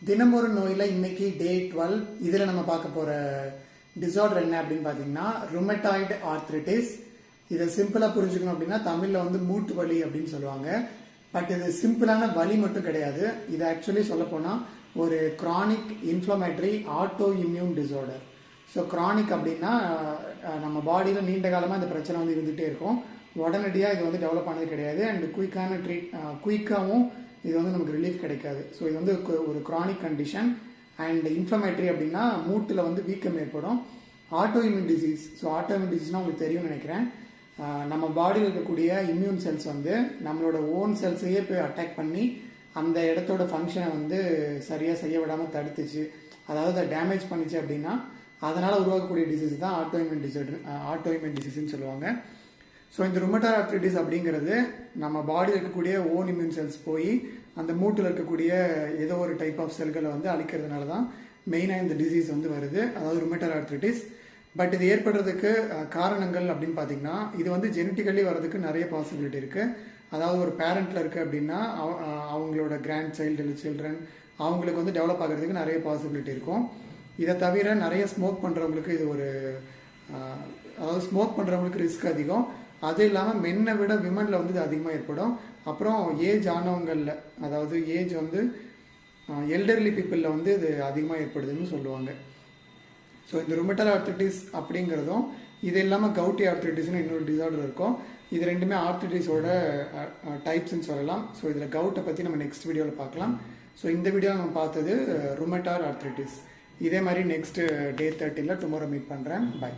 தினமொரு நோயில் இன்னைக்கு டே 12. இதில் நம்ம பார்க்க போகிற டிசார்டர் என்ன அப்படின்னு பார்த்தீங்கன்னா ருமட்டாய்டு ஆர்த்ரிட்டிஸ். இதை சிம்பிளாக புரிஞ்சுக்கணும் அப்படின்னா தமிழில் வந்து மூட்டு வலி அப்படின்னு சொல்லுவாங்க. பட் இது சிம்பிளான வலி மட்டும் கிடையாது. இது ஆக்சுவலி சொல்லப்போனால் ஒரு chronic inflammatory auto immune disorder. So chronic அப்படின்னா நம்ம பாடியில் நீண்ட காலமாக இந்த பிரச்சனை வந்து இருந்துகிட்டே இருக்கும். உடனடியாக இது வந்து டெவலப் ஆனது கிடையாது. அண்ட் குயிக்காகவும் இது வந்து நமக்கு ரிலீஃப் கிடைக்காது. ஸோ இது வந்து ஒரு கிரானிக் கண்டிஷன். அண்ட் இன்ஃப்ளமேட்டரி அப்படின்னா மூட்டில் வந்து வீக்கம் ஏற்படும். Autoimmune disease. So autoimmune டிசீஸ்னால் உங்களுக்கு தெரியும்னு நினைக்கிறேன். நம்ம பாடியில் இருக்கக்கூடிய இம்யூன் செல்ஸ் வந்து நம்மளோட ஓன் செல்ஸையே போய் அட்டாக் பண்ணி அந்த இடத்தோட ஃபங்க்ஷனை வந்து சரியாக செய்ய விடாமல் தடுத்துச்சு, அதாவது அதை டேமேஜ் பண்ணிச்சு அப்படின்னா அதனால் உருவாக்கக்கூடிய டிசீஸ் தான் ஆட்டோ இம்யூன் டிசீஸ்ன்னு சொல்லுவாங்க. ஸோ இந்த ருமட்டாய்டு ஆர்த்ரைட்டிஸ் அப்படிங்கிறது நம்ம பாடியில் இருக்கக்கூடிய ஓன் இம்யூன் செல்ஸ் போய் அந்த மூட்டில் இருக்கக்கூடிய ஏதோ ஒரு டைப் ஆஃப் செல்களை வந்து அழிக்கிறதுனால தான் மெயினாக இந்த டிசீஸ் வந்து வருது, அதாவது ருமட்டாய்டு ஆர்த்ரைட்டிஸ். பட் இது ஏற்படுறதுக்கு காரணங்கள் அப்படின்னு பார்த்தீங்கன்னா இது வந்து ஜெனட்டிக்கலி வர்றதுக்கு நிறைய பாசிபிலிட்டி இருக்குது. அதாவது ஒரு பேரண்ட்டில் இருக்குது அப்படின்னா அவங்களோட கிராண்ட் சைல்டு இல்லை சில்ட்ரன் அவங்களுக்கு வந்து டெவலப் ஆகிறதுக்கு நிறைய பாசிபிலிட்டி இருக்கும். இதை தவிர நிறைய ஸ்மோக் பண்ணுறவங்களுக்கு இது ஒரு அதாவது ஸ்மோக் பண்ணுறவங்களுக்கு ரிஸ்க் அதிகம். அது இல்லாமல் மென்னை விட விமனில் வந்து இது அதிகமாக ஏற்படும். அப்புறம் ஏஜ் ஆனவங்களில், அதாவது ஏஜ் வந்து எல்டர்லி பீப்புளில் வந்து இது அதிகமாக ஏற்படுதுன்னு சொல்லுவாங்க. ஸோ இந்த ருமட்டாய்டு ஆர்த்ரைட்டிஸ் அப்படிங்கிறதும் இது இல்லாமல் கவுட்டி ஆர்த்ரைட்டிஸ்னு இன்னொரு டிசார்டர் இருக்கும். இது ரெண்டுமே ஆர்த்ரைட்டிஸோட டைப்ஸ்ன்னு சொல்லலாம். ஸோ இதில் கவுட்டை பற்றி நம்ம நெக்ஸ்ட் வீடியோவில் பார்க்கலாம். ஸோ இந்த வீடியோவில் நம்ம பார்த்தது ருமட்டாய்டு ஆர்த்ரைட்டிஸ். இதே மாதிரி நெக்ஸ்ட் டே 13 டுமாரோ மீட் பண்ணுறேன். பை.